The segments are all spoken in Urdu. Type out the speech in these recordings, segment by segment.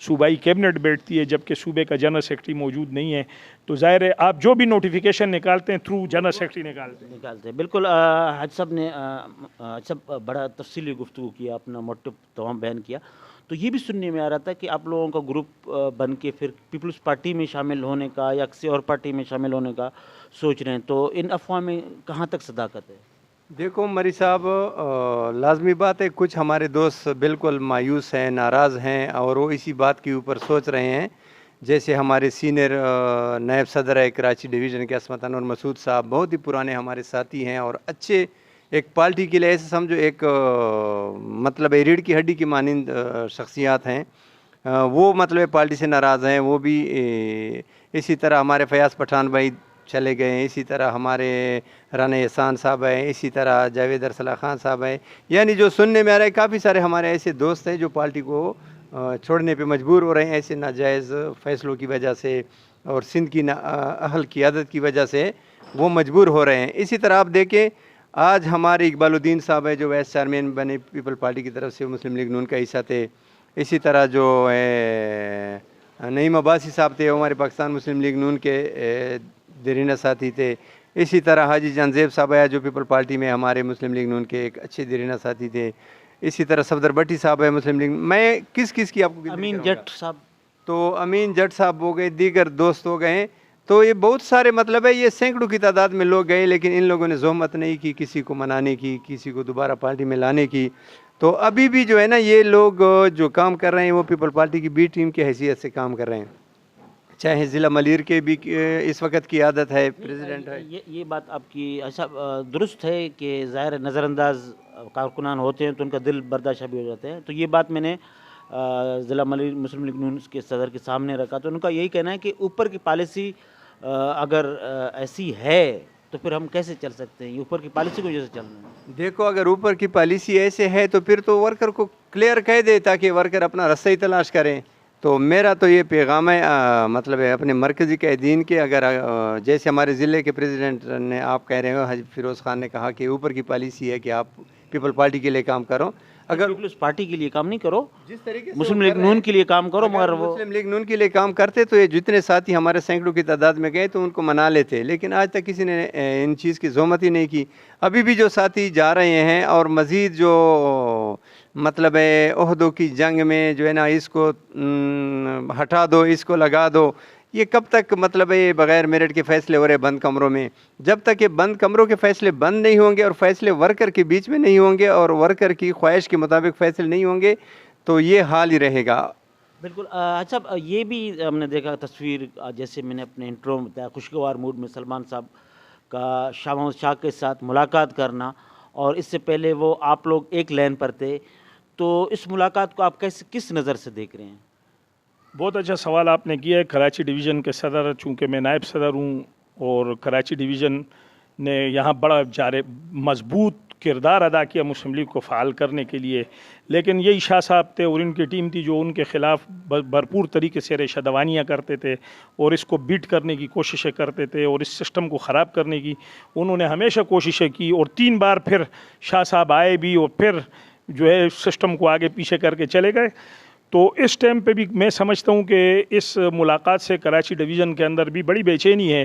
صوبائی کیبنٹ بیٹھتی ہے جبکہ صوبے کا جنرل سیکرٹری موجود نہیں ہے. تو ظاہر ہے آپ جو بھی نوٹیفیکیشن نکالتے ہیں تھرو جنرل سیکرٹری نکالتے ہیں. بالکل حاج صاحب نے حاج صاحب بڑا تفصیلی گفتگو کیا, اپنا موٹو تمام بیان کیا. تو یہ بھی سننے میں آ رہا تھا کہ آپ لوگوں کا گروپ بن کے پھر پیپلز پارٹی میں شامل ہونے کا یا کسی اور پارٹی میں شامل ہونے کا سوچ رہے ہیں, تو ان افواہ میں کہاں تک صداقت ہے؟ دیکھو مری صاحب, لازمی بات ہے کچھ ہمارے دوست بالکل مایوس ہیں, ناراض ہیں, اور وہ اسی بات کے اوپر سوچ رہے ہیں. جیسے ہمارے سینئر نائب صدر ہے کراچی ڈویژن کے عصمت انور مسعود صاحب, بہت ہی پرانے ہمارے ساتھی ہیں اور اچھے, ایک پارٹی کے لیے ایسے سمجھو ایک مطلب ریڑھ کی ہڈی کی مانند شخصیات ہیں. وہ مطلب پارٹی سے ناراض ہیں. وہ بھی اسی طرح ہمارے فیاض پٹھان بھائی چلے گئے ہیں, اسی طرح ہمارے رانا احسان صاحب ہیں, اسی طرح جاوید ارسلہ خان صاحب ہیں. یعنی جو سننے میں آ رہا ہے کافی سارے ہمارے ایسے دوست ہیں جو پارٹی کو چھوڑنے پہ مجبور ہو رہے ہیں ایسے ناجائز فیصلوں کی وجہ سے, اور سندھ کی اہل قیادت کی وجہ سے وہ مجبور ہو رہے ہیں. اسی طرح آپ دیکھیں آج ہمارے اقبال الدین صاحب ہے جو وائس چیئرمین بنے پیپل پارٹی کی طرف سے, مسلم لیگ نون کا حصہ تھے. اسی طرح جو نعیم عباسی صاحب تھے ہمارے پاکستان مسلم لیگ نون کے دیرینہ ساتھی تھے. اسی طرح حاجی جان زیب صاحب ہے جو پیپل پارٹی میں ہمارے مسلم لیگ نون کے ایک اچھے دیرینہ ساتھی تھے. اسی طرح صفدر بٹی صاحب ہے مسلم لیگ, میں کس کی آپ کو امین جٹ صاحب, تو امین جٹ صاحب ہو گئے, دیگر دوست ہو گئے. تو یہ بہت سارے مطلب ہے, یہ سینکڑوں کی تعداد میں لوگ گئے, لیکن ان لوگوں نے زحمت نہیں کی کسی کو منانے کی, کسی کو دوبارہ پارٹی میں لانے کی. تو ابھی بھی جو ہے نا یہ لوگ جو کام کر رہے ہیں وہ پیپل پارٹی کی بی ٹیم کی حیثیت سے کام کر رہے ہیں. چاہے ضلع ملیر کے بھی اس وقت کی عادت ہے, پریزیڈنٹ ہے. یہ بات آپ کی اچھا درست ہے کہ ظاہر نظر انداز کارکنان ہوتے ہیں تو ان کا دل برداشتہ بھی ہو جاتے ہیں. تو یہ بات میں نے ضلع ملیر مسلم لیگ نون کے صدر کے سامنے رکھا, تو ان کا یہی کہنا ہے کہ اوپر کی پالیسی اگر ایسی ہے تو پھر ہم کیسے چل سکتے ہیں, یہ اوپر کی پالیسی کو جیسے چلنا ہے. دیکھو اگر اوپر کی پالیسی ایسے ہے تو پھر تو ورکر کو کلیئر کہہ دے تاکہ ورکر اپنا رستہ ہی تلاش کریں. تو میرا تو یہ پیغام ہے مطلب ہے اپنے مرکزی قائدین کے, اگر جیسے ہمارے ضلع کے پریزیڈنٹ نے آپ کہہ رہے ہو حاجی فیروز خان نے کہا کہ اوپر کی پالیسی ہے کہ آپ پیپل پارٹی کے لیے کام کرو, اگر پیپلز پارٹی کے لیے کام نہیں کرو, جس طریقے سے مسلم لیگ نون کے لیے کام کرو. مگر وہ مسلم لیگ نون کے لیے کام کرتے تو یہ جتنے ساتھی ہمارے سینکڑوں کی تعداد میں گئے تو ان کو منا لیتے, لیکن آج تک کسی نے ان چیز کی زحمت ہی نہیں کی. ابھی بھی جو ساتھی جا رہے ہیں اور مزید جو مطلب ہے عہدوں کی جنگ میں جو ہے نا اس کو ہٹا دو, اس کو لگا دو, یہ کب تک مطلب ہے بغیر میرٹ کے فیصلے ہو رہے بند کمروں میں. جب تک یہ بند کمروں کے فیصلے بند نہیں ہوں گے اور فیصلے ورکر کے بیچ میں نہیں ہوں گے اور ورکر کی خواہش کے مطابق فیصلے نہیں ہوں گے تو یہ حال ہی رہے گا. بالکل. اچھا یہ بھی ہم نے دیکھا تصویر, جیسے میں نے اپنے انٹرو میں بتایا, خوشگوار موڈ میں سلمان صاحب کا شاہ محمود شاہ کے ساتھ ملاقات کرنا, اور اس سے پہلے وہ آپ لوگ ایک لین پر تھے. تو اس ملاقات کو آپ کس نظر سے دیکھ رہے ہیں؟ بہت اچھا سوال آپ نے کیا ہے. کراچی ڈویژن کے صدر, چونکہ میں نائب صدر ہوں, اور کراچی ڈویژن نے یہاں بڑا مضبوط کردار ادا کیا مسلم لیگ کو فعال کرنے کے لیے. لیکن یہی شاہ صاحب تھے اور ان کی ٹیم تھی جو ان کے خلاف بھرپور طریقے سے ریشہ دوانیاں کرتے تھے اور اس کو بیٹ کرنے کی کوششیں کرتے تھے اور اس سسٹم کو خراب کرنے کی انہوں نے ہمیشہ کوششیں کی. اور 3 بار پھر شاہ صاحب آئے بھی اور پھر جو ہے سسٹم کو آگے پیچھے کر کے چلے گئے. تو اس ٹائم پہ بھی میں سمجھتا ہوں کہ اس ملاقات سے کراچی ڈویژن کے اندر بھی بڑی بے چینی ہے.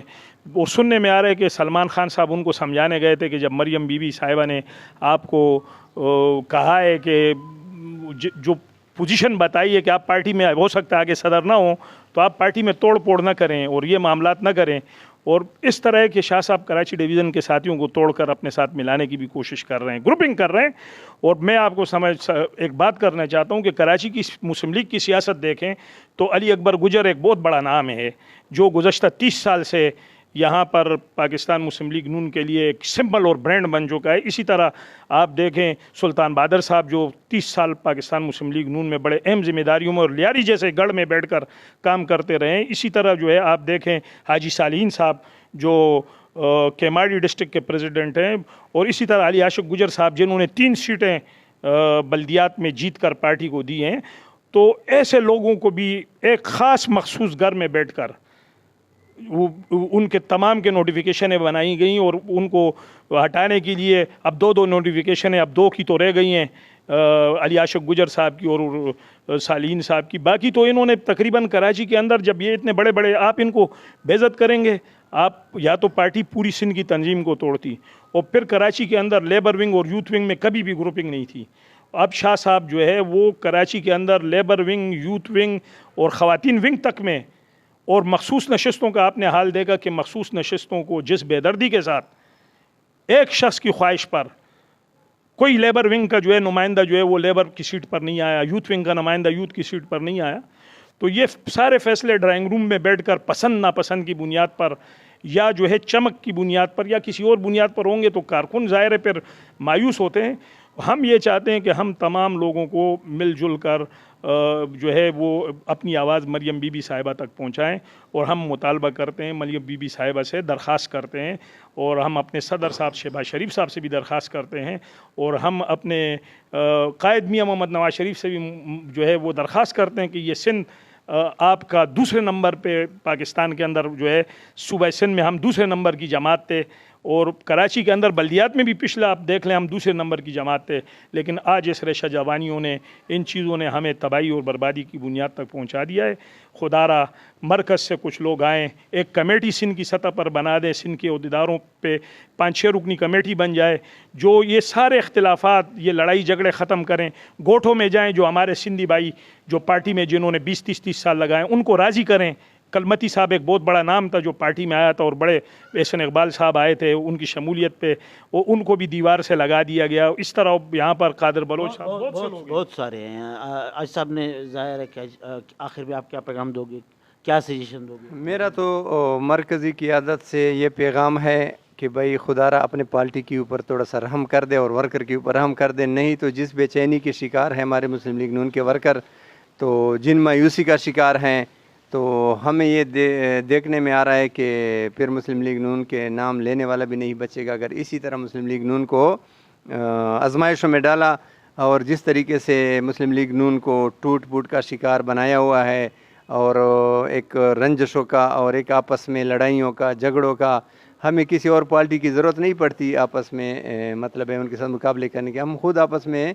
وہ سننے میں آ رہا ہے کہ سلمان خان صاحب ان کو سمجھانے گئے تھے کہ جب مریم بی بی صاحبہ نے آپ کو کہا ہے کہ جو پوزیشن بتائی ہے کہ آپ پارٹی میں ہو سکتا ہے آگے صدر نہ ہوں تو آپ پارٹی میں توڑ پھوڑ نہ کریں اور یہ معاملات نہ کریں. اور اس طرح کے شاہ صاحب کراچی ڈویژن کے ساتھیوں کو توڑ کر اپنے ساتھ ملانے کی بھی کوشش کر رہے ہیں, گروپنگ کر رہے ہیں. اور میں آپ کو ایک بات کرنا چاہتا ہوں کہ کراچی کی مسلم لیگ کی سیاست دیکھیں تو علی اکبر گجر ایک بہت بڑا نام ہے جو گزشتہ 30 سال سے یہاں پر پاکستان مسلم لیگ نون کے لیے ایک سمبل اور برانڈ بن چکا ہے. اسی طرح آپ دیکھیں سلطان بہادر صاحب جو 30 سال پاکستان مسلم لیگ نون میں بڑے اہم ذمہ داریوں میں اور لیاری جیسے گڑھ میں بیٹھ کر کام کرتے رہے ہیں. اسی طرح جو ہے آپ دیکھیں حاجی صالحین صاحب جو کیماڑی ڈسٹرکٹ کے پریزیڈنٹ ہیں, اور اسی طرح علی عاشق گجر صاحب جنہوں نے 3 سیٹیں بلدیات میں جیت کر پارٹی کو دی ہیں. تو ایسے لوگوں کو بھی ایک خاص مخصوص گھر میں بیٹھ کر ان کے تمام کے نوٹیفیکیشنیں بنائی گئیں اور ان کو ہٹانے کے لیے اب 2 نوٹیفیکیشنیں اب 2 کی تو رہ گئی ہیں. علی عاشق گجر صاحب کی اور سالین صاحب کی. باقی تو انہوں نے تقریباً کراچی کے اندر جب یہ اتنے بڑے بڑے آپ ان کو بے عزت کریں گے, آپ یا تو پارٹی پوری سندھ کی تنظیم کو توڑتی, اور پھر کراچی کے اندر لیبر ونگ اور یوتھ ونگ میں کبھی بھی گروپنگ نہیں تھی. اب شاہ صاحب جو ہے وہ کراچی کے اندر لیبر ونگ, یوتھ ونگ اور خواتین ونگ تک میں, اور مخصوص نشستوں کا آپ نے حال دیکھا کہ مخصوص نشستوں کو جس بے دردی کے ساتھ ایک شخص کی خواہش پر کوئی لیبر ونگ کا جو ہے نمائندہ جو ہے وہ لیبر کی سیٹ پر نہیں آیا, یوتھ ونگ کا نمائندہ یوتھ کی سیٹ پر نہیں آیا, تو یہ سارے فیصلے ڈرائنگ روم میں بیٹھ کر پسند ناپسند کی بنیاد پر یا جو ہے چمک کی بنیاد پر یا کسی اور بنیاد پر ہوں گے تو کارکن ظاہر ہے پھر مایوس ہوتے ہیں. ہم یہ چاہتے ہیں کہ ہم تمام لوگوں کو مل جل کر جو ہے وہ اپنی آواز مریم بی بی صاحبہ تک پہنچائیں, اور ہم مطالبہ کرتے ہیں, مریم بی بی صاحبہ سے درخواست کرتے ہیں, اور ہم اپنے صدر صاحب شہباز شریف صاحب سے بھی درخواست کرتے ہیں, اور ہم اپنے قائد میاں محمد نواز شریف سے بھی جو ہے وہ درخواست کرتے ہیں کہ یہ سندھ آپ کا دوسرے نمبر پہ پاکستان کے اندر جو ہے صوبہ سندھ میں ہم دوسرے نمبر کی جماعت تھے, اور کراچی کے اندر بلدیات میں بھی پچھلا آپ دیکھ لیں ہم دوسرے نمبر کی جماعت تھے, لیکن آج اس ریشہ جوانیوں نے ان چیزوں نے ہمیں تباہی اور بربادی کی بنیاد تک پہنچا دیا ہے. خدا را مرکز سے کچھ لوگ آئیں, ایک کمیٹی سندھ کی سطح پر بنا دیں, سندھ کے عہدیداروں پہ 5-6 رکنی کمیٹی بن جائے جو یہ سارے اختلافات, یہ لڑائی جھگڑے ختم کریں, گوٹھوں میں جائیں, جو ہمارے سندھی بھائی جو پارٹی میں جنہوں نے 20-30 سال لگائے ان کو راضی کریں. کلمتی صاحب ایک بہت بڑا نام تھا جو پارٹی میں آیا تھا, اور بڑے احسن اقبال صاحب آئے تھے, ان کی شمولیت پہ وہ ان کو بھی دیوار سے لگا دیا گیا. اس طرح یہاں پر قادر بلوچ صاحب بہت سارے ہیں. آج صاحب نے ظاہر ہے کہ آخر میں آپ کیا پیغام دو گے, کیا سجیشن دو گے؟ میرا تو مرکزی قیادت سے یہ پیغام ہے کہ بھائی خدا را اپنے پارٹی کے اوپر تھوڑا سا رحم کر دے اور ورکر کے اوپر رحم کر دے, نہیں تو جس بے چینی کے شکار ہیں ہمارے مسلم لیگ نون کے ورکر, تو جن مایوسی کا شکار ہیں, تو ہمیں یہ دیکھنے میں آ رہا ہے کہ پھر مسلم لیگ نون کے نام لینے والا بھی نہیں بچے گا. اگر اسی طرح مسلم لیگ نون کو آزمائشوں میں ڈالا اور جس طریقے سے مسلم لیگ نون کو ٹوٹ پھوٹ کا شکار بنایا ہوا ہے, اور ایک رنجشوں کا اور ایک آپس میں لڑائیوں کا, جھگڑوں کا, ہمیں کسی اور پارٹی کی ضرورت نہیں پڑتی آپس میں مطلب ہے ان کے ساتھ مقابلے کرنے کے. ہم خود آپس میں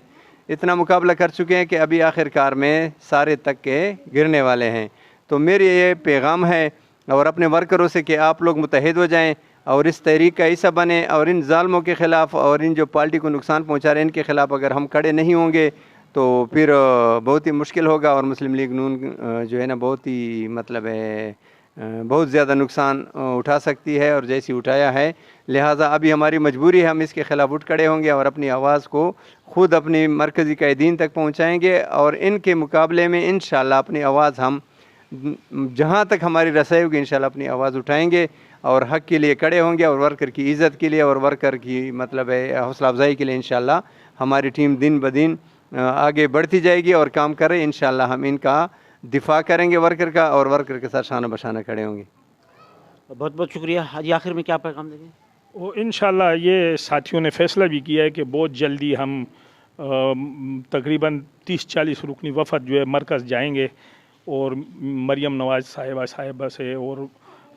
اتنا مقابلہ کر چکے ہیں کہ ابھی آخر کار میں سارے تک کے گرنے والے ہیں. تو میری یہ پیغام ہے اور اپنے ورکروں سے کہ آپ لوگ متحد ہو جائیں اور اس تحریک کا حصہ بنیں, اور ان ظالموں کے خلاف اور ان جو پارٹی کو نقصان پہنچا رہے ہیں ان کے خلاف اگر ہم کھڑے نہیں ہوں گے تو پھر بہت ہی مشکل ہوگا, اور مسلم لیگ نون جو ہے نا بہت ہی مطلب ہے بہت زیادہ نقصان اٹھا سکتی ہے, اور جیسی اٹھایا ہے. لہٰذا ابھی ہماری مجبوری ہے ہم اس کے خلاف اٹھ کھڑے ہوں گے اور اپنی آواز کو خود اپنی مرکزی قائدین تک پہنچائیں گے, اور ان کے مقابلے میں انشاءاللہ اپنی آواز ہم جہاں تک ہماری رسائی ہوگی انشاءاللہ اپنی آواز اٹھائیں گے, اور حق کے لیے کھڑے ہوں گے, اور ورکر کی عزت کے لیے اور ورکر کی مطلب ہے حوصلہ افزائی کے لیے انشاءاللہ ہماری ٹیم دن بدن آگے بڑھتی جائے گی اور کام کر رہے. انشاءاللہ ہم ان کا دفاع کریں گے ورکر کا, اور ورکر کے ساتھ شانہ بشانہ کھڑے ہوں گے. بہت بہت شکریہ. حاجی آخر میں کیا پیغام دیں گے؟ وہ انشاءاللہ یہ ساتھیوں نے فیصلہ بھی کیا ہے کہ بہت جلدی ہم تقریباً 30-40 رکنی وفد جو ہے مرکز جائیں گے, اور مریم نواز صاحبہ سے اور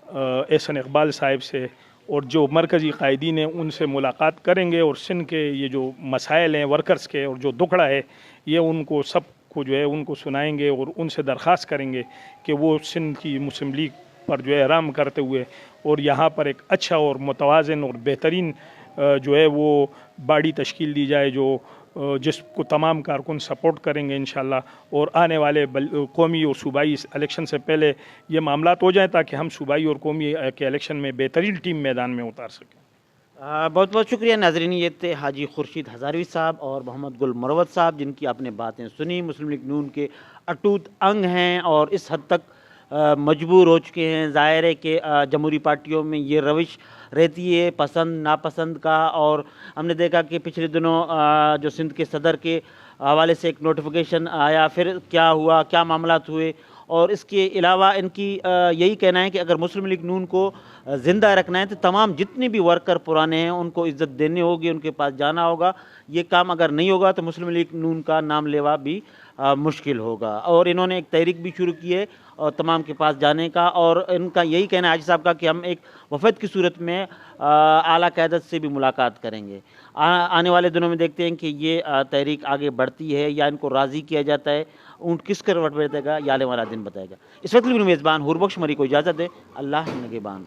احسن اقبال صاحب سے اور جو مرکزی قائدین ہیں ان سے ملاقات کریں گے, اور سندھ کے یہ جو مسائل ہیں ورکرز کے اور جو دکھڑا ہے یہ ان کو سب کو جو ہے ان کو سنائیں گے, اور ان سے درخواست کریں گے کہ وہ سندھ کی مسلم لیگ پر جو ہے رحم کرتے ہوئے اور یہاں پر ایک اچھا اور متوازن اور بہترین جو ہے وہ باڈی تشکیل دی جائے جو جس کو تمام کارکن سپورٹ کریں گے انشاءاللہ, اور آنے والے قومی اور صوبائی الیکشن سے پہلے یہ معاملات ہو جائیں تاکہ ہم صوبائی اور قومی کے الیکشن میں بہترین ٹیم میدان میں اتار سکیں. بہت بہت شکریہ ناظرین. یہ تھے حاجی خورشید ہزاروی صاحب اور محمد گل مروت صاحب جن کی آپ نے باتیں سنی. مسلم لیگ نون کے اٹوٹ انگ ہیں اور اس حد تک مجبور ہو چکے ہیں. ظاہر ہے کہ جمہوری پارٹیوں میں یہ روش رہتی ہے پسند ناپسند کا, اور ہم نے دیکھا کہ پچھلے دنوں جو سندھ کے صدر کے حوالے سے ایک نوٹیفیکیشن آیا, پھر کیا ہوا, کیا معاملات ہوئے, اور اس کے علاوہ ان کی یہی کہنا ہے کہ اگر مسلم لیگ نون کو زندہ رکھنا ہے تو تمام جتنے بھی ورکر پرانے ہیں ان کو عزت دینے ہوگی، ان کے پاس جانا ہوگا. یہ کام اگر نہیں ہوگا تو مسلم لیگ نون کا نام لیوا بھی مشکل ہوگا. اور انہوں نے ایک تحریک بھی شروع کی ہے اور تمام کے پاس جانے کا، اور ان کا یہی کہنا ہے حاجی صاحب کا کہ ہم ایک وفد کی صورت میں اعلیٰ قیادت سے بھی ملاقات کریں گے. آنے والے دنوں میں دیکھتے ہیں کہ یہ تحریک آگے بڑھتی ہے یا ان کو راضی کیا جاتا ہے. اونٹ کس کروٹ بیٹھے گا یہ آنے والا دن بتائے گا. اس وقت میرے میزبان حور بخش مری کو اجازت دے. اللہ نگہبان.